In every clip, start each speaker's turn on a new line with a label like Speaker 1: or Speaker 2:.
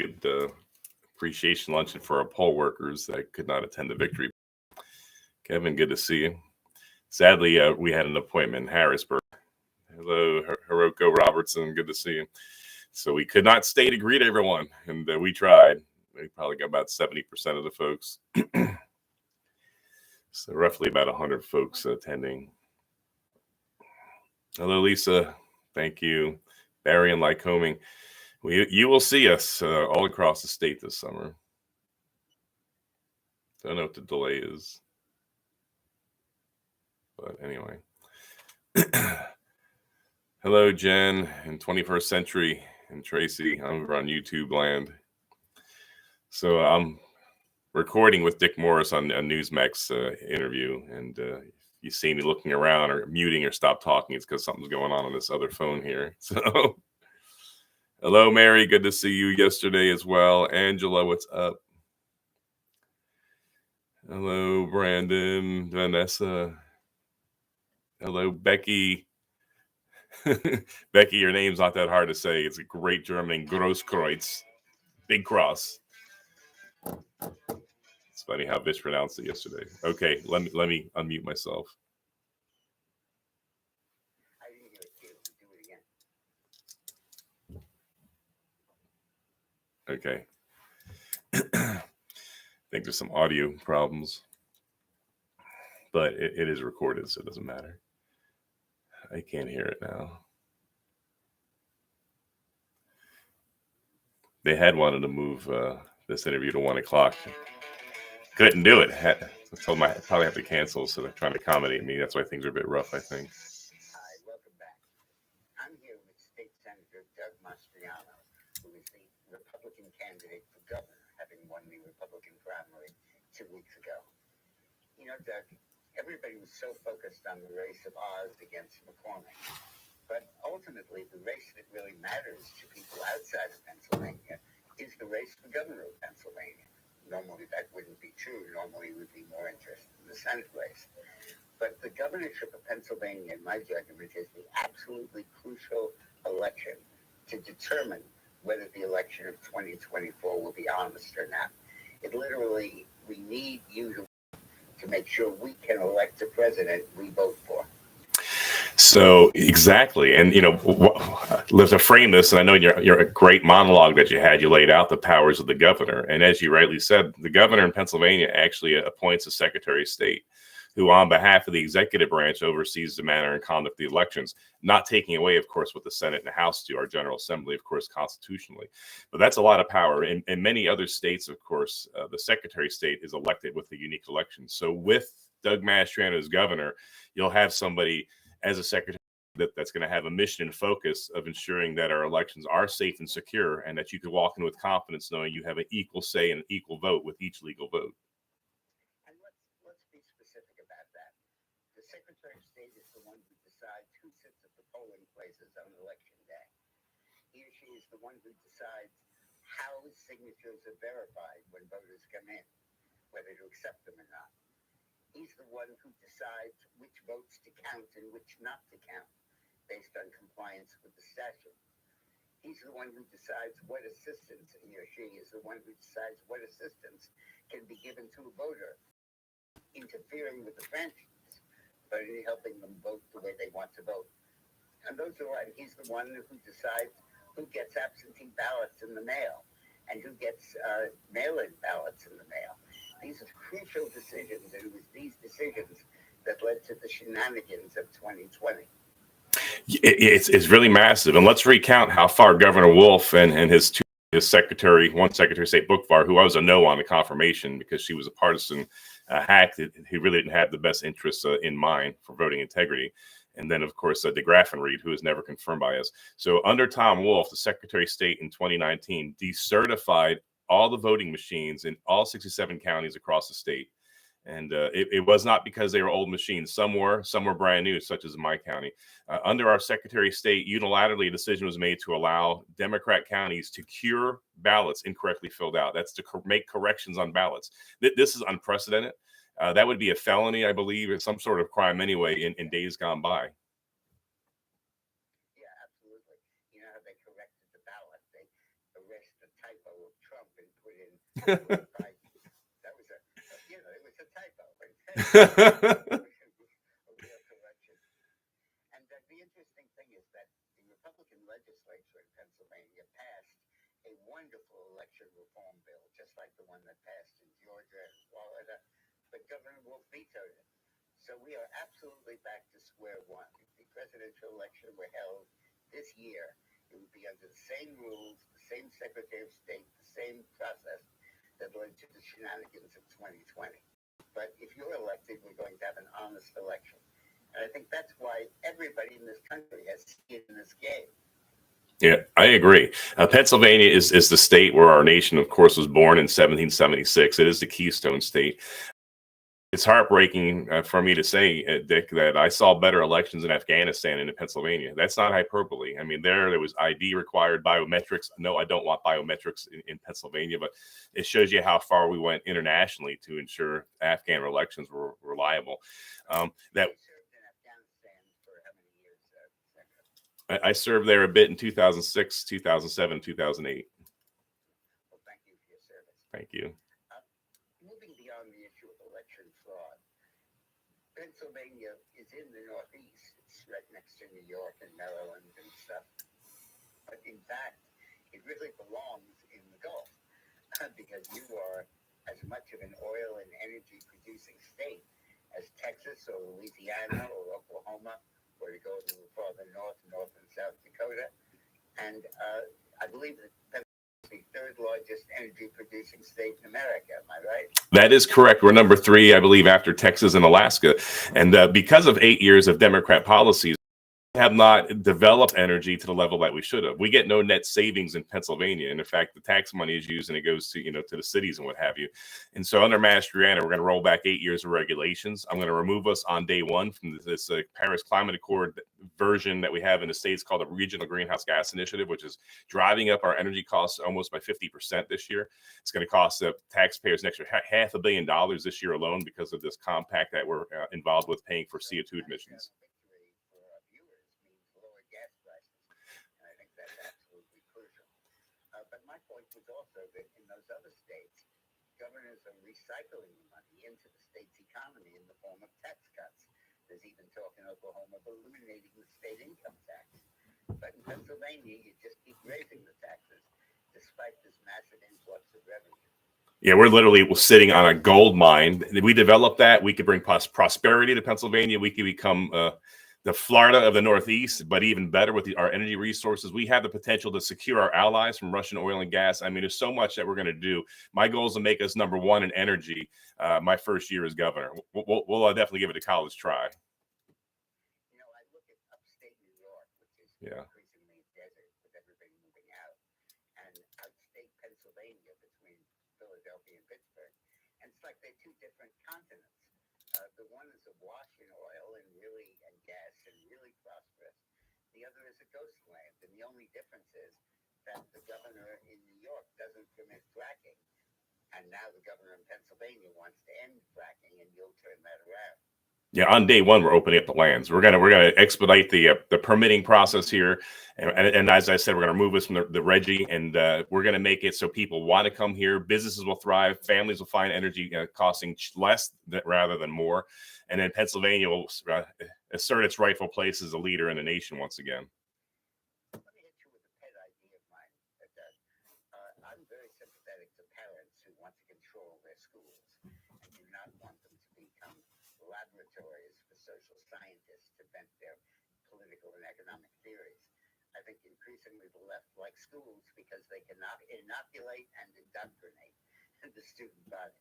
Speaker 1: good appreciation luncheon for our poll workers that could not attend the victory. Kevin, good to see you. Sadly, we had an appointment in Harrisburg. Hello, Hiroko Robertson. Good to see you. So we could not stay to greet everyone, and we tried. We probably got about 70% of the folks. So roughly about 100 folks attending. Hello, Lisa. Thank you. Barry and Lycoming. You will see us all across the state this summer. Don't know what the delay is. But anyway. Hello, Jen, in 21st Century, and Tracy. I'm over on YouTube land. So I'm recording with Dick Morris on a Newsmax interview. And if you see me looking around or muting or stop talking, it's because something's going on this other phone here. So hello, Mary. Good to see you yesterday as well. Angela, what's up? Hello, Brandon, Vanessa. Hello, Becky. Becky, your name's not that hard to say. It's a great German, Grosskreuz, big cross. It's funny how Vish pronounced it yesterday. Okay, let me unmute myself.
Speaker 2: I didn't hear it too. Do it again.
Speaker 1: Okay. I think there's some audio problems, but it is recorded, so it doesn't matter. I can't hear it now. They had wanted to move this interview to 1 o'clock. Couldn't do it. I told them I probably have to cancel, so they're trying to accommodate me. That's why things are a bit rough, I think.
Speaker 2: Hi, welcome back. I'm here with State Senator Doug Mastriano, who is the Republican candidate for governor, having won the Republican primary 2 weeks ago. You know, Doug, everybody was so focused on the race of Oz against McCormick. But ultimately, the race that really matters to people outside of Pennsylvania is the race for governor of Pennsylvania. Normally, that wouldn't be true. Normally, we'd be more interested in the Senate race. But the governorship of Pennsylvania, in my judgment, is the absolutely crucial election to determine whether the election of 2024 will be honest or not. It literally, we need you to make sure we can elect the president we vote for.
Speaker 1: So exactly, and to frame this, and I know your great monologue that you laid out the powers of the governor, and as you rightly said, the governor in Pennsylvania actually appoints a Secretary of State, who on behalf of the executive branch oversees the manner and conduct of the elections, not taking away, of course, what the Senate and the House do, our General Assembly, of course, constitutionally. But that's a lot of power. In many other states, of course, the Secretary of State is elected with a unique election. So with Doug Mastriano as governor, you'll have somebody as a secretary that's going to have a mission and focus of ensuring that our elections are safe and secure, and that you can walk in with confidence knowing you have an equal say and an equal vote with each legal vote.
Speaker 2: And let's be specific about that. The Secretary of State is the one who decides who sits at the polling places on election day. He or she is the one who decides how signatures are verified when voters come in, whether to accept them or not. He's the one who decides which votes to count and which not to count based on compliance with the statute. He's the one who decides what assistance, he or she is the one who decides what assistance can be given to a voter, interfering with the franchise, but in helping them vote the way they want to vote. And those are right. He's the one who decides who gets absentee ballots in the mail and who gets mail-in ballots in the mail. These are crucial decisions, and it was these decisions that led to the shenanigans of 2020.
Speaker 1: It's really massive. And let's recount how far Governor Wolf and his secretary, one Secretary of State Bookvar, who I was a no on the confirmation because she was a partisan hack who really didn't have the best interests in mind for voting integrity. And then, of course, de Graffenried, who was never confirmed by us. So under Tom Wolf, the Secretary of State in 2019 decertified all the voting machines in all 67 counties across the state. And it was not because they were old machines. Some were brand new, such as in my county. Under our Secretary of State, unilaterally, a decision was made to allow Democrat counties to cure ballots incorrectly filled out. That's to make corrections on ballots. This is unprecedented. That would be a felony, I believe, or some sort of crime anyway in days gone by.
Speaker 2: Yeah, absolutely. You know how they corrected the ballot? They erased a typo of That was it was a typo. A real correction. And the interesting thing is that the Republican legislature in Pennsylvania passed a wonderful election reform bill, just like the one that passed in Georgia and Florida, but Governor Wolf vetoed it. So we are absolutely back to square one. If the presidential election were held this year, it would be under the same rules, the same Secretary of State, the same process that led to the shenanigans of 2020. But if you're elected, we're going to have an honest election. And I think that's why everybody in this country has skin in this game.
Speaker 1: Yeah, I agree. Pennsylvania is the state where our nation, of course, was born in 1776. It is the Keystone State. It's heartbreaking for me to say, Dick, that I saw better elections in Afghanistan and in Pennsylvania. That's not hyperbole. I mean, there was ID required, biometrics. No, I don't want biometrics in Pennsylvania, but it shows you how far we went internationally to ensure Afghan elections were reliable. I served there a bit in 2006, 2007, 2008.
Speaker 2: Well, thank you for your service.
Speaker 1: Thank you.
Speaker 2: Moving beyond the issue of election fraud, Pennsylvania is in the Northeast. It's right next to New York and Maryland and stuff. But in fact, it really belongs in the Gulf because you are as much of an oil and energy producing state as Texas or Louisiana or Oklahoma, or to go a little farther north and South Dakota. And I believe that Pennsylvania is the third largest energy producing state in America. Am I right?
Speaker 1: That is correct. We're number 3, I believe, after Texas and Alaska. And because of 8 years of Democrat policies, we have not developed energy to the level that we should have. We get no net savings in Pennsylvania. And in fact, the tax money is used and it goes to, to the cities and what have you. And so under Mastriano, we're going to roll back 8 years of regulations. I'm going to remove us on day one from this Paris Climate Accord version that we have in the States called the Regional Greenhouse Gas Initiative, which is driving up our energy costs almost by 50% this year. It's going to cost the taxpayers an extra $500 million this year alone because of this compact that we're involved with paying for CO2 emissions.
Speaker 2: But my point was also that in those other states, governors are recycling the money into the state's economy in the form of tax cuts. There's even talk in Oklahoma of eliminating the state income tax. But in Pennsylvania, you just keep raising the taxes despite this massive influx of revenue.
Speaker 1: Yeah, we're literally sitting on a gold mine. If we develop that, we could bring prosperity to Pennsylvania. We could become the Florida of the Northeast, but even better with our energy resources. We have the potential to secure our allies from Russian oil and gas. I mean, there's so much that we're going to do. My goal is to make us number 1 in energy my first year as governor. We'll definitely give it a college try.
Speaker 2: I look at upstate New York, which is increasingly desert with everybody moving out, and upstate Pennsylvania between Philadelphia and Pittsburgh. And it's like they're two different continents. The one is awash in oil and gas and really prosperous. The other is a ghost land, and the only difference is that the governor in New York doesn't permit fracking, and now the governor in Pennsylvania wants to end fracking, and you'll turn that around.
Speaker 1: Yeah, on day one, we're opening up the lands. We're gonna expedite the permitting process here, and as I said, we're gonna remove us from the RGGI, and we're gonna make it so people want to come here. Businesses will thrive. Families will find energy costing less rather than more, and then Pennsylvania will assert its rightful place as a leader in the nation once again.
Speaker 2: Let me hit you with a pet idea of mine. I'm very sympathetic to parents who want to control their schools and do not want them to become laboratories for social scientists to vent their political and economic theories. I think increasingly the left likes schools because they cannot inoculate and indoctrinate the student body.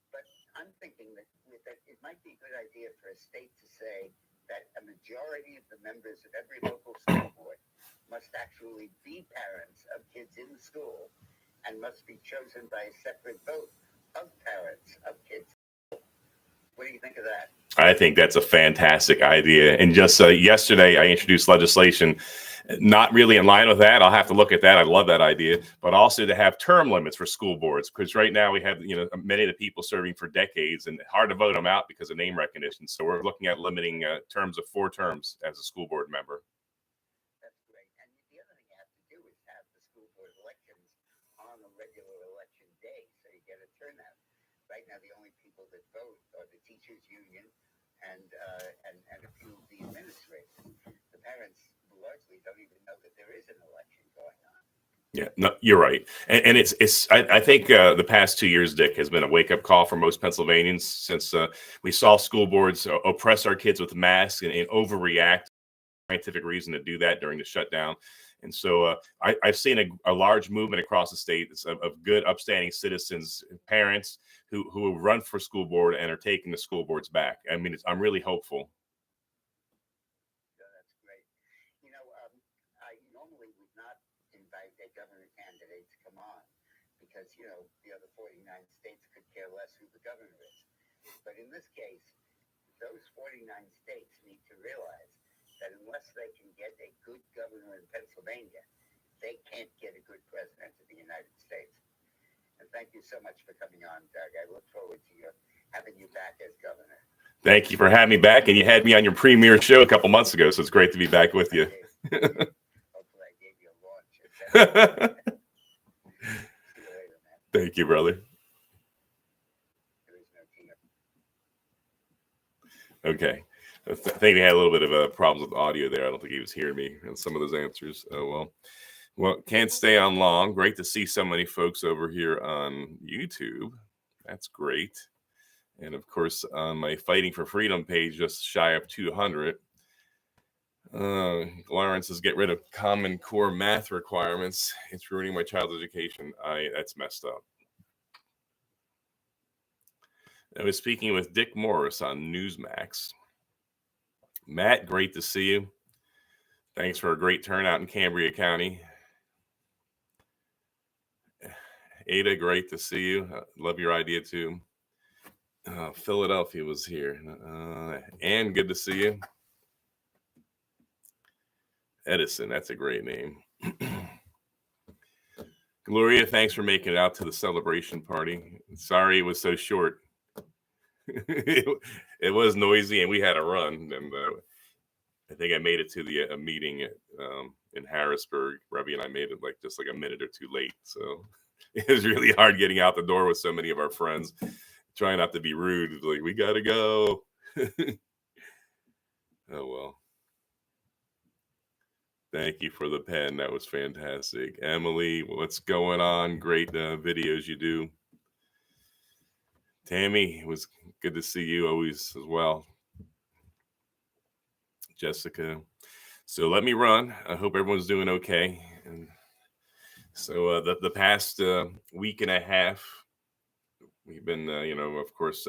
Speaker 2: But I'm thinking that it might be a good idea for a state to say that a majority of the members of every local school board must actually be parents of kids in school and must be chosen by a separate vote of parents of kids. What do you think of that?
Speaker 1: I think that's a fantastic idea. And just yesterday, I introduced legislation not really in line with that. I'll have to look at that. I love that idea. But also to have term limits for school boards, because right now we have many of the people serving for decades and hard to vote them out because of name recognition. So we're looking at limiting terms of 4 terms as a school board member.
Speaker 2: That's great. And the other thing you have to do is have the school board elections on a regular election day vote are the teachers union and a few of the administrators. The parents largely don't even know that there is an election going on.
Speaker 1: Yeah, no, you're right, and I think the past 2 years, Dick, has been a wake up call for most Pennsylvanians since we saw school boards oppress our kids with masks and overreact. Scientific reason to do that during the shutdown. And so I've seen a large movement across the state of good, upstanding citizens, parents who have run for school board and are taking the school boards back. I mean, I'm really hopeful.
Speaker 2: Yeah, that's great. You know, I normally would not invite a governor candidate to come on because, you know, the other 49 states could care less who the governor is. But in this case, those 49 states need to realize that unless they can get a good governor in Pennsylvania, they can't get a good president of the United States. And thank you so much for coming on, Doug. I look forward to having you back as governor.
Speaker 1: Thank you for having me back. And you had me on your premiere show a couple months ago, so it's great to be back with you.
Speaker 2: Hopefully I gave you a launch. See you later, man.
Speaker 1: Thank you, brother.
Speaker 2: There is no team.
Speaker 1: Okay. I think we had a little bit of problems with audio there. I don't think he was hearing me and some of those answers. Oh, well, can't stay on long. Great to see so many folks over here on YouTube. That's great. And of course, on my Fighting for Freedom page, just shy of 200. Lawrence says, get rid of Common Core math requirements. It's ruining my child's education. That's messed up. I was speaking with Dick Morris on Newsmax. Matt, great to see you. Thanks for a great turnout in Cambria County. Ada, great to see you. Love your idea too. Philadelphia was here. Ann, good to see you. Edison, that's a great name. Gloria, thanks for making it out to the celebration party. Sorry it was so short. It was noisy and we had a run, and I think I made it to the meeting in Harrisburg. Revy and I made it just like a minute or two late, so it was really hard getting out the door with so many of our friends. Trying not to be rude, it's like we gotta go. Oh well. Thank you for the pen. That was fantastic. Emily, what's going on? Great videos you do. Tammy, it was good to see you always as well. Jessica. So let me run. I hope everyone's doing okay. And so the past week and a half, we've been, of course,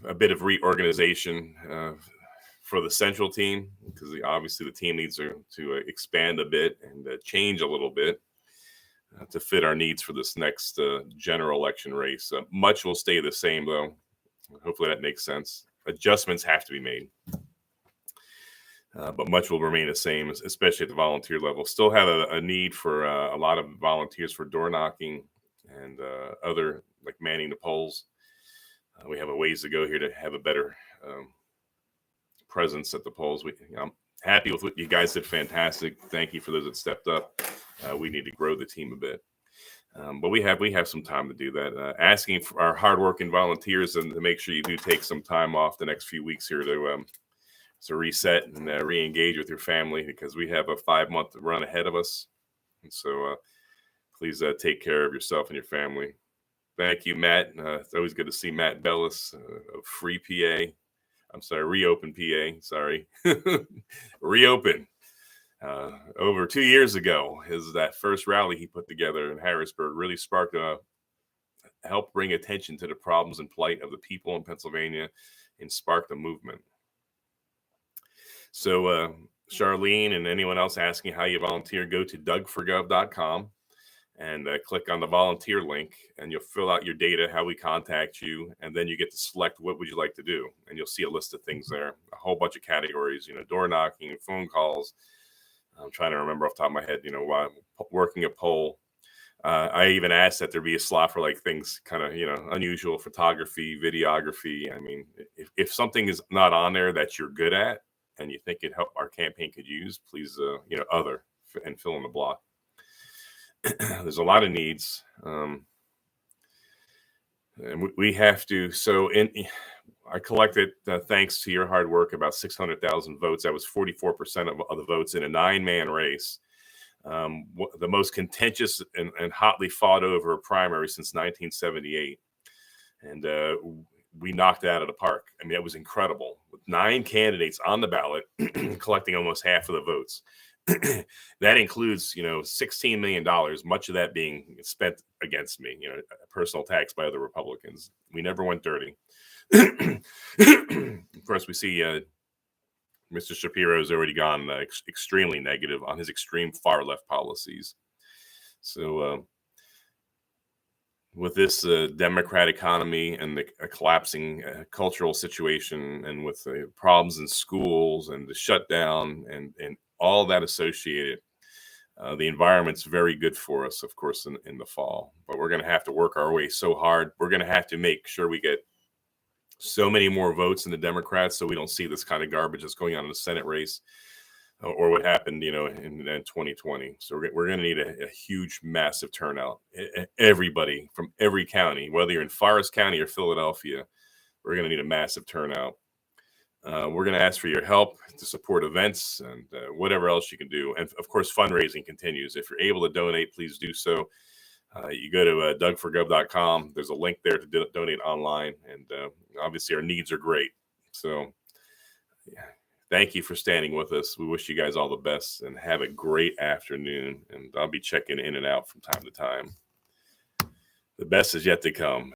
Speaker 1: a bit of reorganization for the central team, because obviously the team needs to expand a bit and change a little bit to fit our needs for this next general election race. Much will stay the same, though. Hopefully that makes sense. Adjustments have to be made. But much will remain the same, especially at the volunteer level. Still have a need for a lot of volunteers for door knocking and other, like manning the polls. We have a ways to go here to have a better presence at the polls. I'm happy with what you guys did. Fantastic. Thank you for those that stepped up. We need to grow the team a bit. But we have some time to do that. Asking for our hardworking volunteers and to make sure you do take some time off the next few weeks here to reset and re-engage with your family, because we have a 5-month run ahead of us. And so please take care of yourself and your family. Thank you, Matt. It's always good to see Matt Bellis of Free PA. I'm sorry, Reopen PA. Sorry. Reopen. Over 2 years ago, that first rally he put together in Harrisburg really sparked helped bring attention to the problems and plight of the people in Pennsylvania and sparked a movement. So Charlene and anyone else asking how you volunteer, go to dougforgov.com and click on the volunteer link, and you'll fill out your data, how we contact you, and then you get to select what would you like to do. And you'll see a list of things there, a whole bunch of categories, door knocking, phone calls. I'm trying to remember off the top of my head, while working a poll. I even asked that there be a slot for like things kind of, unusual photography, videography. I mean, if something is not on there that you're good at and you think our campaign could use, please, other, and fill in the block. There's a lot of needs. And we have to. So I collected, thanks to your hard work, about 600,000 votes. That was 44% of the votes in a 9-man race. The most contentious and hotly fought over primary since 1978. And we knocked it out of the park. I mean, it was incredible. With 9 candidates on the ballot, collecting almost half of the votes. That includes, $16 million, much of that being spent against me, personal attacks by other Republicans. We never went dirty. Of course, we see Mr. Shapiro has already gone extremely negative on his extreme far left policies. So with this Democrat economy and the collapsing cultural situation, and with the problems in schools and the shutdown and all that associated, the environment's very good for us, of course, in the fall. But we're going to have to work our way so hard. We're going to have to make sure we get so many more votes in the Democrats so we don't see this kind of garbage that's going on in the Senate race, or what happened, in 2020. So we're going to need a huge, massive turnout. Everybody from every county, whether you're in Forest County or Philadelphia, we're going to need a massive turnout. We're going to ask for your help to support events and whatever else you can do. And of course, fundraising continues. If you're able to donate, please do so. You go to dougforgov.com. There's a link there to donate online. And obviously, our needs are great. So thank you for standing with us. We wish you guys all the best and have a great afternoon. And I'll be checking in and out from time to time. The best is yet to come.